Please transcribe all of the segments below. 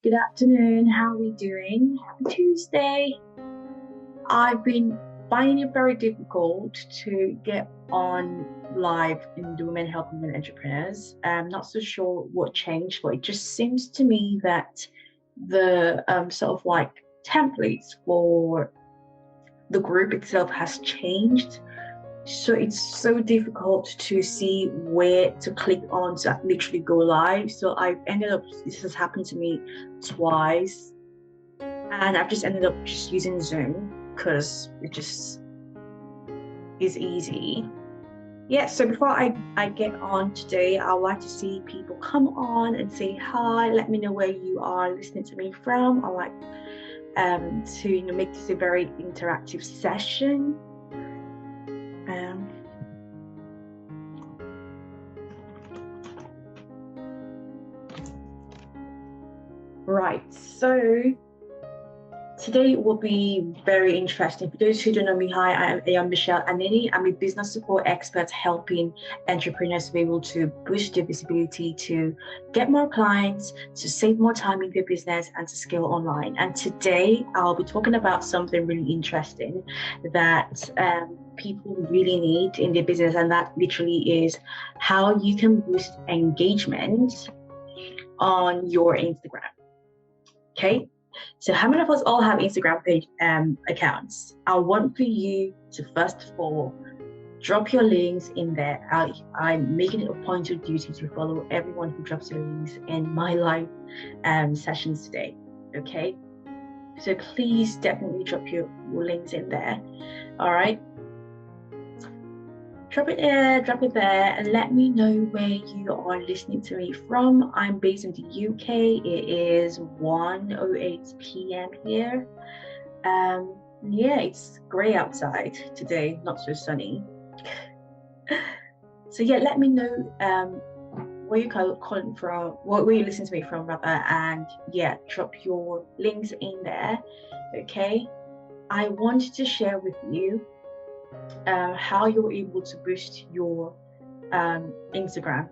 Good afternoon. How are we doing? Happy Tuesday. I've been finding it very difficult to get on live in the Women Helping Women Entrepreneurs. I'm not so sure what changed, but it just seems to me that the sort of like templates for the group itself has changed. So it's so difficult to see where to click on to literally go live. So I've ended up, this has happened to me twice, and I've just ended up just using Zoom because it just is easy. Yeah, so before I get on today, I would like to see people come on and say hi. Let me know where you are listening to me from. I like to make this a very interactive session. Um, right, so today will be very interesting. For those who don't know me, hi, I am Michelle Anini. I'm a business support expert helping entrepreneurs to be able to boost their visibility, to get more clients, to save more time in their business, and to scale online. And today I'll be talking about something really interesting that people really need in their business, and that literally is how you can boost engagement on your Instagram. Okay. So how many of us all have Instagram page accounts? I want for you to first of all drop your links in there. I'm making it a point of duty to follow everyone who drops their links in my live sessions today. Okay. So please definitely drop your links in there. All right. Drop it there, and let me know where you are listening to me from. I'm based in the UK. It is 1:08 p.m. here. Yeah, it's grey outside today, not so sunny. So yeah, let me know where you're calling from, where you listen to me from rather, and yeah, drop your links in there. Okay. I wanted to share with you how you're able to boost your Instagram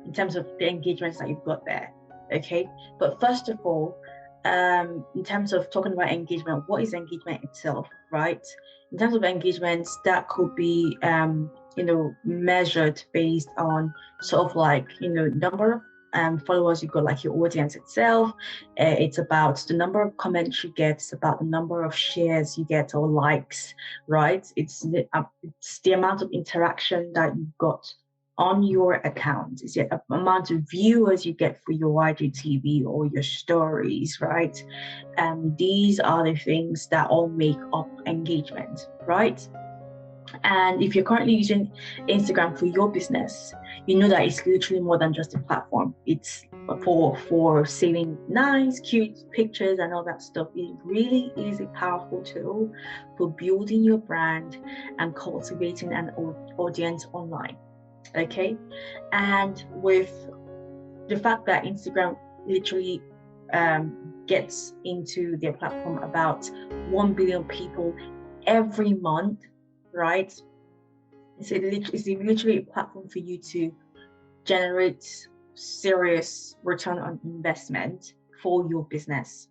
in terms of the engagements that you've got there. Okay, but first of all, in terms of talking about engagement, what is engagement itself, right? In terms of engagements, that could be measured based on sort of like number of followers you got, like your audience itself. It's about the number of comments you get, it's about the number of shares you get or likes, right? It's the amount of interaction that you've got on your account. It's the amount of viewers you get for your IGTV or your stories, right? These are the things that all make up engagement, right? And if you're currently using Instagram for your business, you know that it's literally more than just a platform. It's for saving nice, cute pictures and all that stuff. It really is a powerful tool for building your brand and cultivating an audience online. Okay, and with the fact that Instagram literally gets into their platform about 1 billion people every month, right? It's literally a platform for you to generate serious return on investment for your business.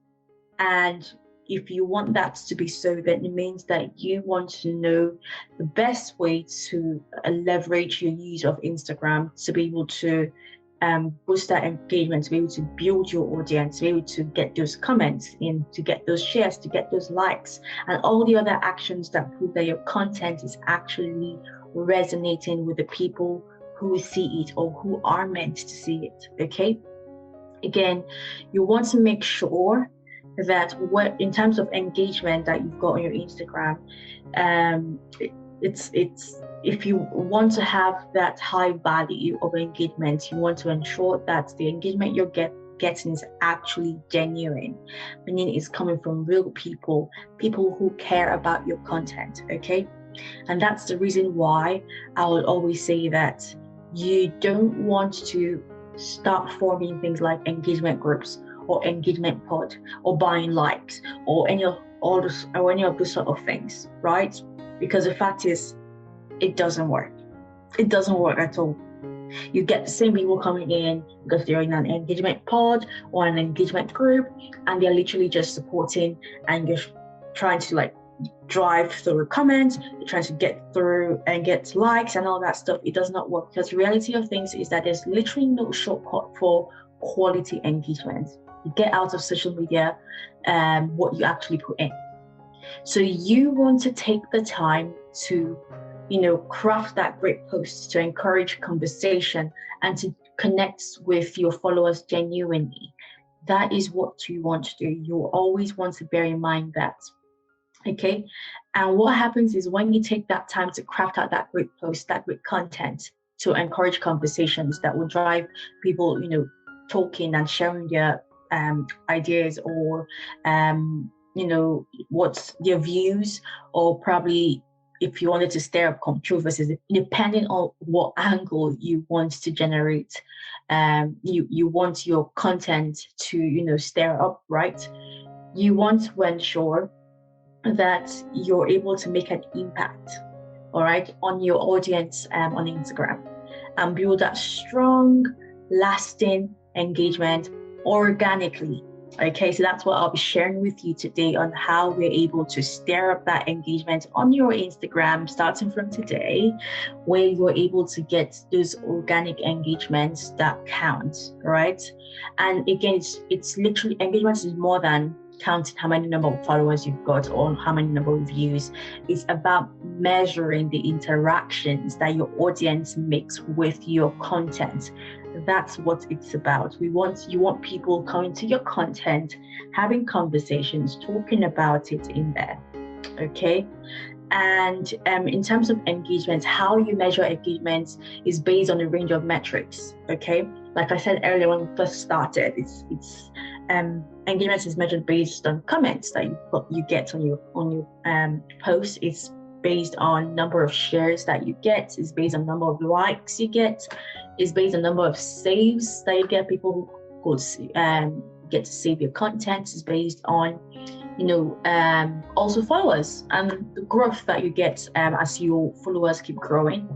And if you want that to be so, then it means that you want to know the best way to leverage your use of Instagram to be able to boost that engagement, to be able to build your audience, to be able to get those comments in, to get those shares, to get those likes, and all the other actions that prove that your content is actually resonating with the people who see it or who are meant to see it. Okay. Again, you want to make sure that what in terms of engagement that you've got on your Instagram, it's if you want to have that high value of engagement, you want to ensure that the engagement you're getting is actually genuine, meaning it's coming from real people who care about your content. Okay, and that's the reason why I would always say that you don't want to start forming things like engagement groups or engagement pod or buying likes or any of those sort of things, right? Because the fact is, it doesn't work. It doesn't work at all. You get the same people coming in because they're in an engagement pod or an engagement group, and they're literally just supporting and just trying to like drive through comments, they're trying to get through and get likes and all that stuff. It does not work, because the reality of things is that there's literally no shortcut for quality engagement. You get out of social media what you actually put in. So you want to take the time to, craft that great post to encourage conversation and to connect with your followers genuinely. That is what you want to do. You always want to bear in mind that. Okay. And what happens is when you take that time to craft out that great post, that great content to encourage conversations that will drive people, talking and sharing their ideas or, what's their views, or probably if you wanted to stir up controversies, depending on what angle you want to generate, you want your content to, stir up, right? You want to ensure that you're able to make an impact, all right, on your audience on Instagram, and build that strong, lasting engagement organically. Okay, so that's what I'll be sharing with you today on how we're able to stir up that engagement on your Instagram starting from today, where you're able to get those organic engagements that count, right? And again, it's literally, engagement is more than counting how many number of followers you've got or how many number of views. It's about measuring the interactions that your audience makes with your content. That's what it's about. You want people coming to your content, having conversations, talking about it in there. Okay. And in terms of engagement, how you measure engagement is based on a range of metrics. Okay, like I said earlier when we first started, it's engagement is measured based on comments that you get on your post. It's based on number of shares that you get. It's based on number of likes you get. It's based on number of saves that you get. People who get to save your content. It's based on also followers and the growth that you get as your followers keep growing.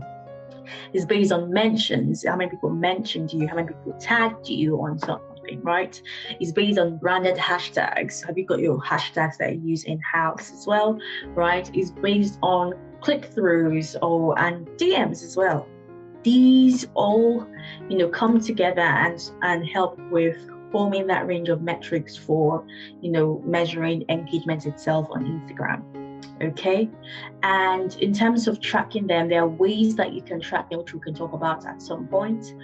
Is based on mentions, how many people mentioned you, how many people tagged you on something, right? It's based on branded hashtags. Have you got your hashtags that you use in-house as well, right? It's based on click-throughs and DMs as well. These all, come together and help with forming that range of metrics for, measuring engagement itself on Instagram. Okay. And in terms of tracking them, there are ways that you can track them, which we can talk about at some point.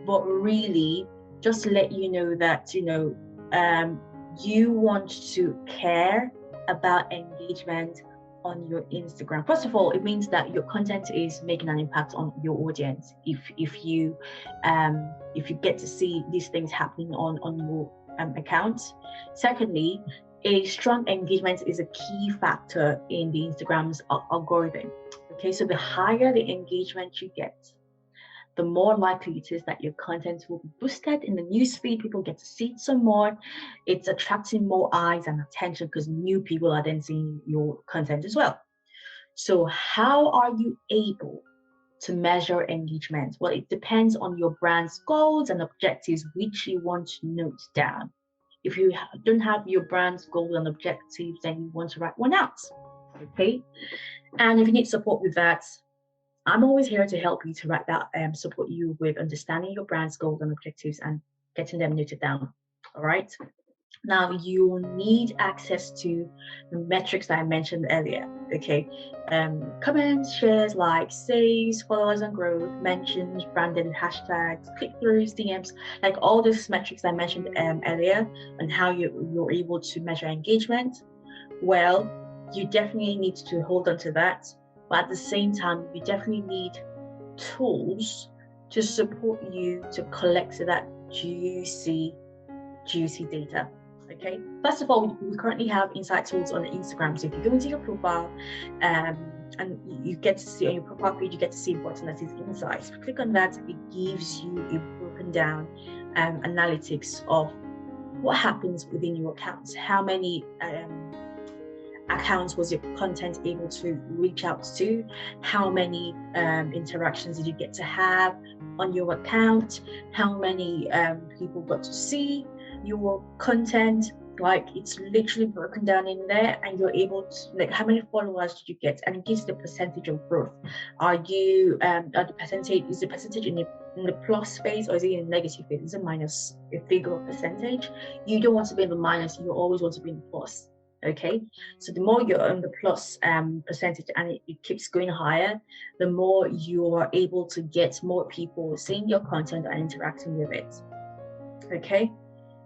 But really, just to let you know that, you want to care about engagement on your Instagram. First of all, it means that your content is making an impact on your audience. If you get to see these things happening on your account. Secondly, a strong engagement is a key factor in the Instagram's algorithm. Okay, so the higher the engagement you get, the more likely it is that your content will be boosted in the newsfeed. People get to see it some more. It's attracting more eyes and attention because new people are then seeing your content as well. So how are you able to measure engagement? Well, it depends on your brand's goals and objectives, which you want to note down. If you don't have your brand's goals and objectives, then you want to write one out, okay? And if you need support with that, I'm always here to help you to write that, support you with understanding your brand's goals and objectives and getting them noted down, all right? Now, you will need access to the metrics that I mentioned earlier, okay? Comments, shares, likes, saves, followers and growth, mentions, branded hashtags, click-throughs, DMs, like all those metrics I mentioned earlier, and how you're able to measure engagement. Well, you definitely need to hold on to that. But at the same time, you definitely need tools to support you to collect that juicy data. Okay, first of all, we currently have insight tools on Instagram. So if you go into your profile and you get to see on your profile page, you get to see a button that says insights. If you click on that, it gives you a broken down analytics of what happens within your accounts, how many accounts was your content able to reach out to? How many interactions did you get to have on your account? How many people got to see your content? Like, it's literally broken down in there, and you're able to, like, how many followers did you get? And it gives the percentage of growth. Are you is the percentage in the plus phase, or is it in the negative phase? Is it minus a figure of percentage? You don't want to be in the minus, you always want to be in the plus. Okay, so the more you're on the plus percentage, and it keeps going higher, the more you are able to get more people seeing your content and interacting with it. Okay,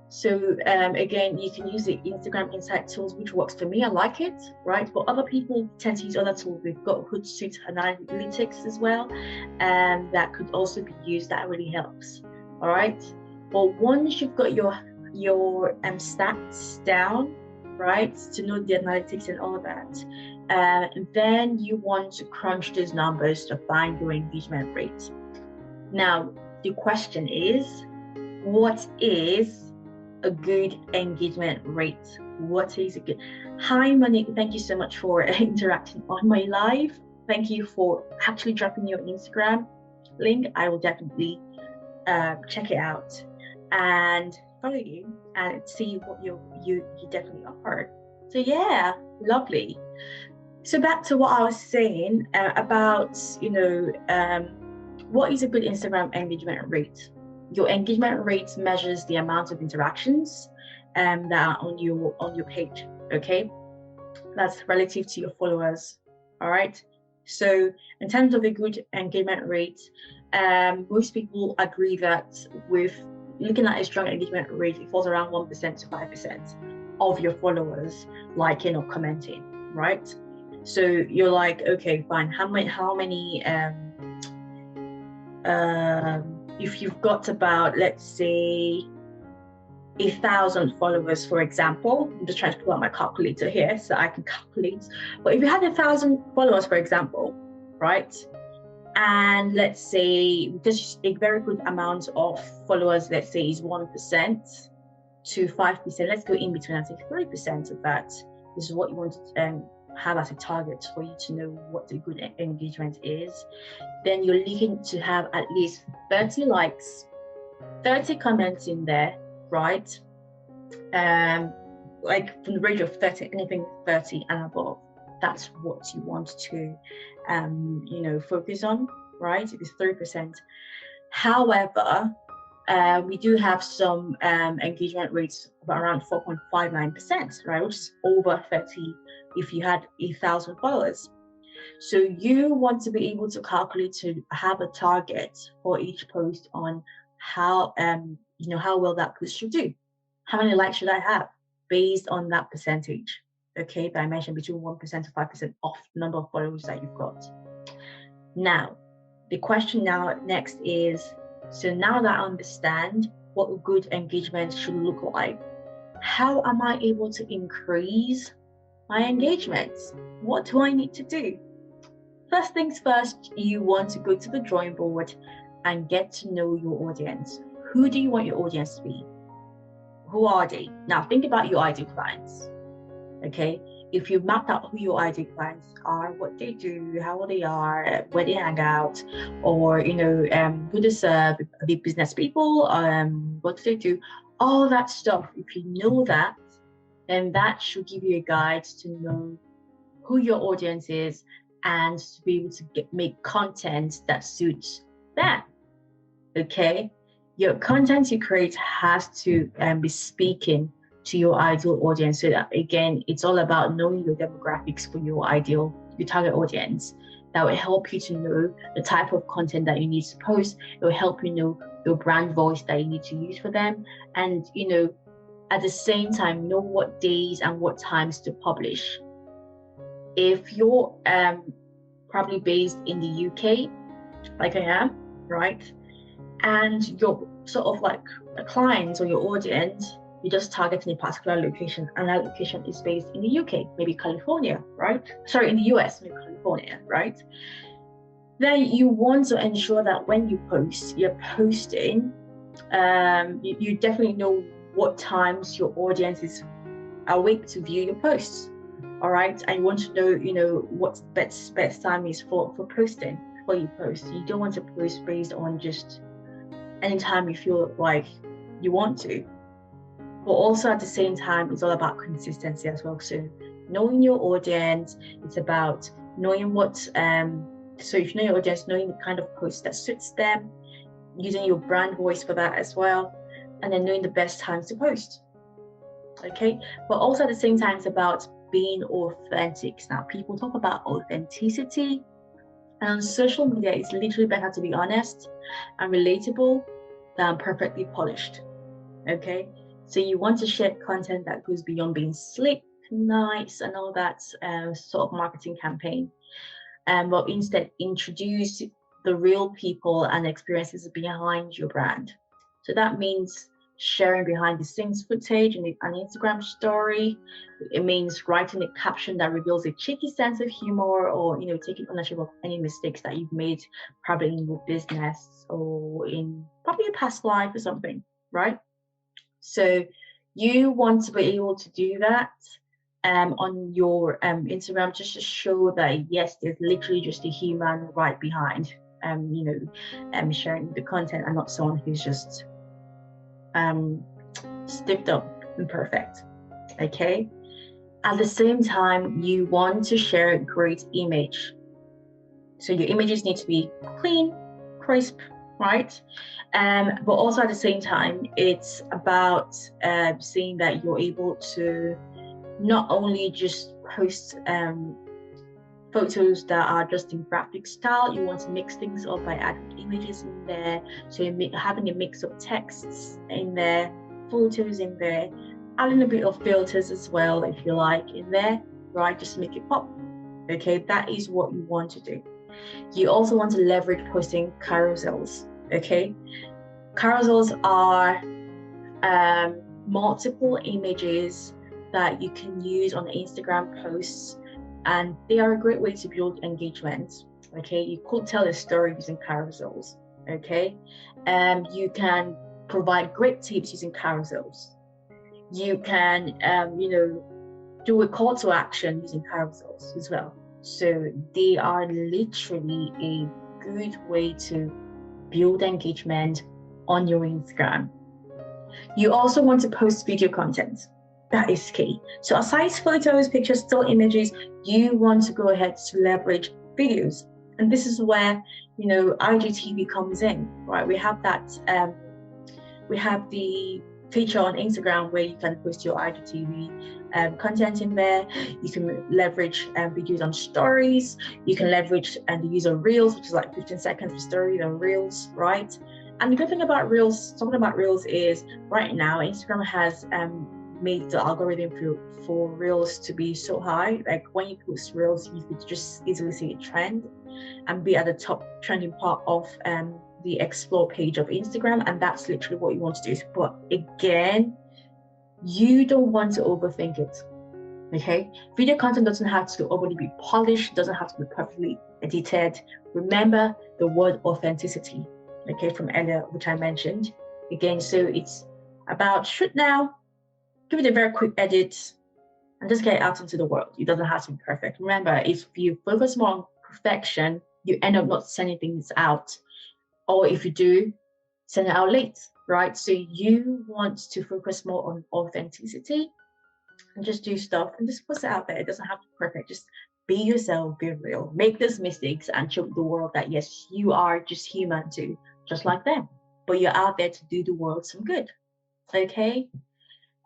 so again, you can use the Instagram Insight tools, which works for me. I like it, right? But other people tend to use other tools. We've got Hootsuite Analytics as well, and that could also be used. That really helps. All right. But once you've got your stats down, right, to know the analytics and all that, then you want to crunch those numbers to find your engagement rate. Now, the question is, what is a good engagement rate? What is a good? Hi, Monique, thank you so much for interacting on my live. Thank you for actually dropping your Instagram link. I will definitely check it out and follow you and see what you definitely are. So yeah, lovely. So back to what I was saying about, what is a good Instagram engagement rate? Your engagement rate measures the amount of interactions that are on your page. Okay, that's relative to your followers. All right. So in terms of a good engagement rate, most people agree that with looking at a strong engagement rate, it falls around 1% to 5% of your followers liking or commenting, right? So you're like, okay, fine. How many if you've got about, let's say, 1,000 followers, for example, I'm just trying to pull out my calculator here so I can calculate. But if you had 1,000 followers, for example, right? And let's say just a very good amount of followers, let's say, is 1% to 5%. Let's go in between and say 3% of that is what you want to have as a target for you to know what a good engagement is. Then you're looking to have at least 30 likes, 30 comments in there, right? Like from the range of 30, anything 30 and above. That's what you want to, focus on, right? It is 3%. However, we do have some engagement rates of around 4.59%, right? Which is over 30 if you had 1,000 followers. So you want to be able to calculate to have a target for each post on how well that post should do. How many likes should I have based on that percentage? Okay, that I mentioned, between 1% to 5% of the number of followers that you've got. Now, the question next is, so now that I understand what a good engagement should look like, how am I able to increase my engagements? What do I need to do? First things first, you want to go to the drawing board and get to know your audience. Who do you want your audience to be? Who are they? Now think about your ideal clients. Okay, if you've mapped out who your ideal clients are, what they do, how old they are, where they hang out, or who they serve, are they business people, what do they do, all that stuff. If you know that, then that should give you a guide to know who your audience is and to be able to make content that suits them. Okay, your content you create has to be speaking to your ideal audience. So that, again, it's all about knowing your demographics for your target audience. That will help you to know the type of content that you need to post. It will help you know your brand voice that you need to use for them, and at the same time know what days and what times to publish. If you're probably based in the UK, like I am, right, and you're sort of like a client or your audience, you're just targeting a particular location, and that location is based in the UK, maybe California, right? Sorry, in the US, maybe California, right? Then you want to ensure that when you post, you're posting, you definitely know what times your audience is awake to view your posts. all right, and you want to know, what best time is for posting. Before you post, you don't want to post based on just anytime you feel like you want to. But also at the same time, it's all about consistency as well. So knowing your audience, it's about knowing what so if you know your audience, knowing the kind of post that suits them, using your brand voice for that as well, and then knowing the best times to post. Okay, but also at the same time, it's about being authentic. Now, people talk about authenticity, and on social media, it's literally better to be honest and relatable than perfectly polished. Okay, so you want to share content that goes beyond being slick, nice, and all that sort of marketing campaign, but instead introduce the real people and experiences behind your brand. So that means sharing behind the scenes footage in an Instagram story. It means writing a caption that reveals a cheeky sense of humor, or taking ownership of any mistakes that you've made, probably in your business or in probably a past life or something, right? So you want to be able to do that on your Instagram, just to show that yes, there's literally just a human right behind sharing the content, and not someone who's just stiffed up and perfect. Okay. At the same time, you want to share a great image. So your images need to be clean, crisp, right? But also at the same time, it's about seeing that you're able to not only just post photos that are just in graphic style. You want to mix things up by adding images in there. So you're having a mix of texts in there, photos in there, adding a bit of filters as well, if you like, in there, right? Just to make it pop. Okay, that is what you want to do. You also want to leverage posting carousels. Okay, carousels are multiple images that you can use on Instagram posts, and they are a great way to build engagement. Okay, you could tell a story using carousels. Okay, you can provide great tips using carousels. You can do a call to action using carousels as well. So they are literally a good way to build engagement on your Instagram. You also want to post video content. That is key. So aside photos, pictures, still images, you want to go ahead to leverage videos. And this is where, IGTV comes in, right? We have that, we have the feature on Instagram where you can post your IGTV content in there. You can leverage videos on stories. You can leverage the use of Reels, which is like 15 seconds for stories and Reels, right? And the good thing about Reels, talking about Reels, is right now Instagram has made the algorithm for Reels to be so high. Like when you post Reels, you could just easily see a trend and be at the top trending part of the explore page of Instagram, and that's literally what you want to do. But again, you don't want to overthink it. Okay, video content doesn't have to already be polished, doesn't have to be perfectly edited. Remember the word authenticity, okay, from earlier, which I mentioned again. So it's about shoot now, give it a very quick edit, and just get it out into the world. It doesn't have to be perfect. Remember, if you focus more on perfection, you end up not sending things out. Or if you do, send it out late, right? So you want to focus more on authenticity and just do stuff and just put it out there. It doesn't have to be perfect. Just be yourself, be real, make those mistakes and show the world that yes, you are just human too, just like them. But you're out there to do the world some good. Okay?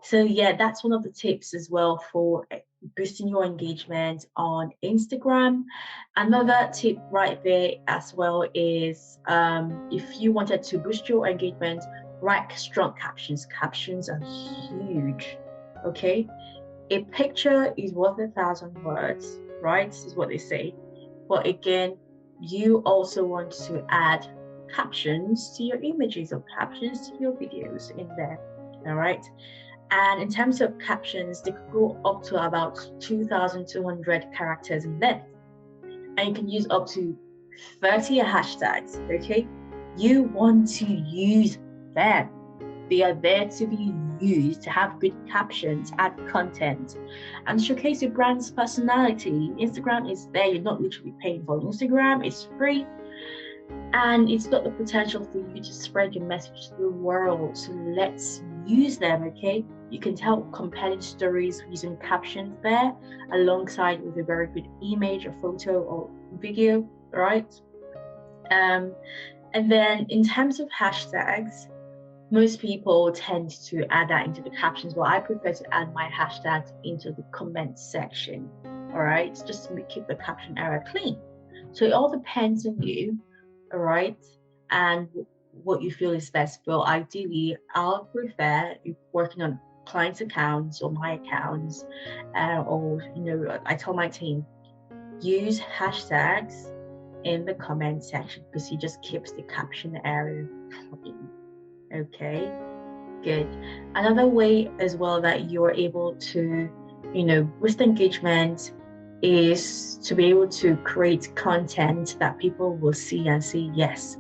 So yeah, that's one of the tips as well for boosting your engagement on Instagram. Another tip right there as well is if you wanted to boost your engagement, write strong captions. Captions are huge. Okay, a picture is worth 1,000 words, right? This is what they say. But again, you also want to add captions to your images or captions to your videos in there. All right. And in terms of captions, they could go up to about 2,200 characters in length. And you can use up to 30 hashtags, okay? You want to use them. They are there to be used to have good captions, add content, and showcase your brand's personality. Instagram is there. You're not literally paying for Instagram. It's free. And it's got the potential for you to spread your message to the world. So let's use them, okay? You can tell compelling stories using captions there, alongside with a very good image, or photo, or video, right? And then in terms of hashtags, most people tend to add that into the captions, but I prefer to add my hashtags into the comment section, all right? Just to keep the caption area clean. So it all depends on you, all right, and what you feel is best. Well, ideally, I'll prefer, if working on clients' accounts or my accounts, or I tell my team, use hashtags in the comment section, because it just keeps the caption area clean. Okay, good. Another way as well that you're able to, boost engagement is to be able to create content that people will see and say, yes,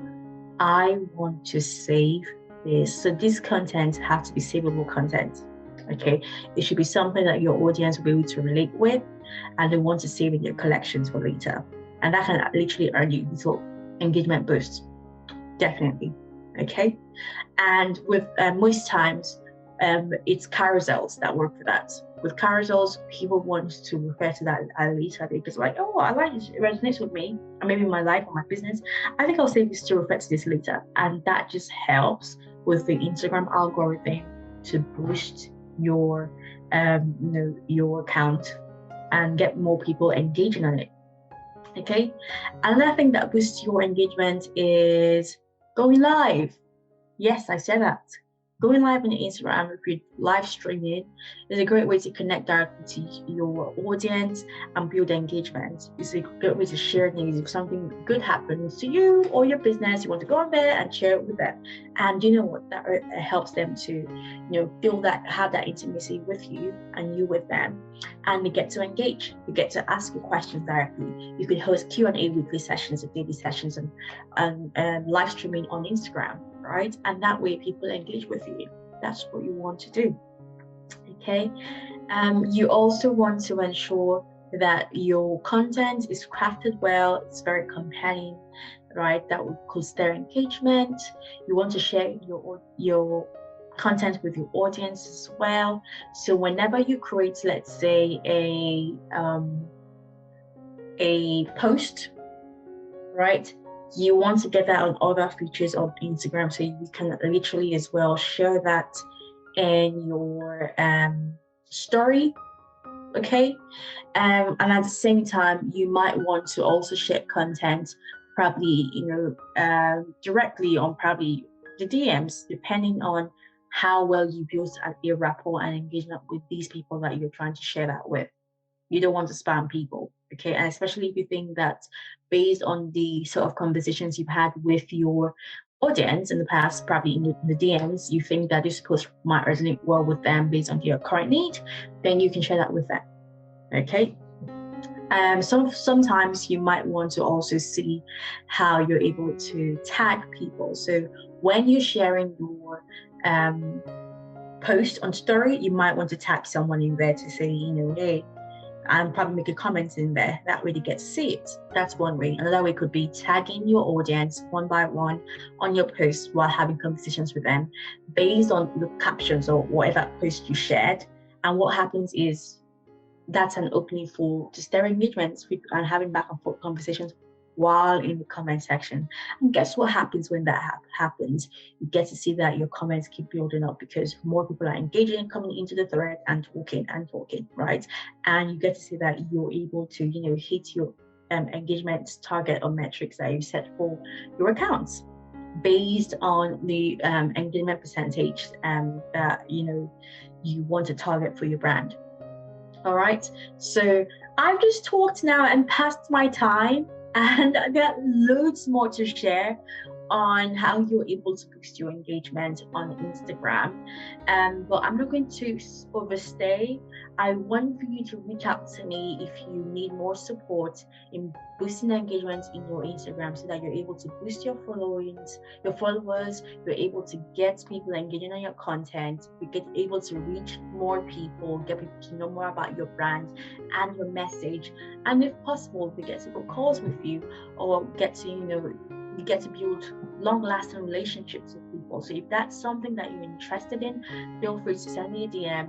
I want to save this. So this content has to be savable content. Okay, it should be something that your audience will be able to relate with, and they want to save in your collections for later. And that can literally earn you little engagement boosts, definitely. Okay, and with most times, it's carousels that work for that. With carousels, people want to refer to that at a later date, because like, oh, I like it, it resonates with me, and maybe my life or my business. I think I'll save this to refer to this later, and that just helps with the Instagram algorithm to boost your, your account and get more people engaging on it. Okay, another thing that boosts your engagement is going live. Yes, I said that. Going live on Instagram, if you're live streaming, is a great way to connect directly to your audience and build engagement. It's a great way to share news. If something good happens to you or your business, you want to go on there and share it with them. And you know what? That helps them to, feel that, have that intimacy with you and you with them. And they get to engage. You get to ask your questions directly. You could host Q&A weekly sessions or daily sessions and live streaming on Instagram. Right? And that way people engage with you. That's what you want to do. Okay. You also want to ensure that your content is crafted well, it's very compelling, right? That would cause their engagement. You want to share your content with your audience as well. So whenever you create, let's say, a post, right? You want to get that on other features of Instagram, so you can literally as well share that in your story. Okay, and at the same time, you might want to also share content, probably directly on probably the DMs, depending on how well you build a rapport and engagement with these people that you're trying to share that with. You don't want to spam people, okay? And especially if you think that based on the sort of conversations you've had with your audience in the past, probably in the DMs, you think that this post might resonate well with them based on your current need, then you can share that with them, okay? Sometimes you might want to also see how you're able to tag people. So when you're sharing your post on story, you might want to tag someone in there to say, hey, and probably make a comment in there. That way they get to see it. That's one way. Another way could be tagging your audience one by one on your post while having conversations with them based on the captions or whatever post you shared. And what happens is that's an opening for just their engagements and having back and forth conversations while in the comment section. And guess what happens when that happens? You get to see that your comments keep building up because more people are engaging, coming into the thread and talking, right? And you get to see that you're able to, hit your engagement target or metrics that you set for your accounts based on the engagement percentage that you want to target for your brand. All right, so I've just talked now and passed my time, and I got loads more to share on how you're able to boost your engagement on Instagram. But I'm not going to overstay. I want for you to reach out to me if you need more support in boosting engagement in your Instagram, so that you're able to boost your followings, your followers, you're able to get people engaging on your content, you get able to reach more people, get people to know more about your brand and your message. And if possible, we get to book calls with you, or get to, you get to build long-lasting relationships with people. So if that's something that you're interested in, feel free to send me a DM,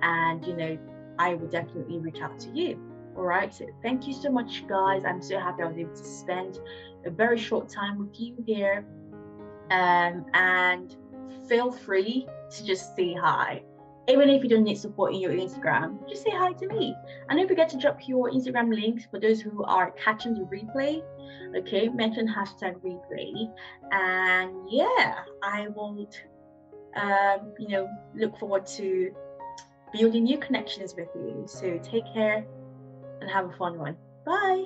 and I will definitely reach out to you. All right, so thank you so much, guys. I'm so happy I was able to spend a very short time with you here. And feel free to just say hi. Even if you don't need support in your Instagram, just say hi to me. And don't forget to drop your Instagram links for those who are catching the replay. Okay, mention hashtag replay. And yeah, I will look forward to building new connections with you. So take care and have a fun one. Bye.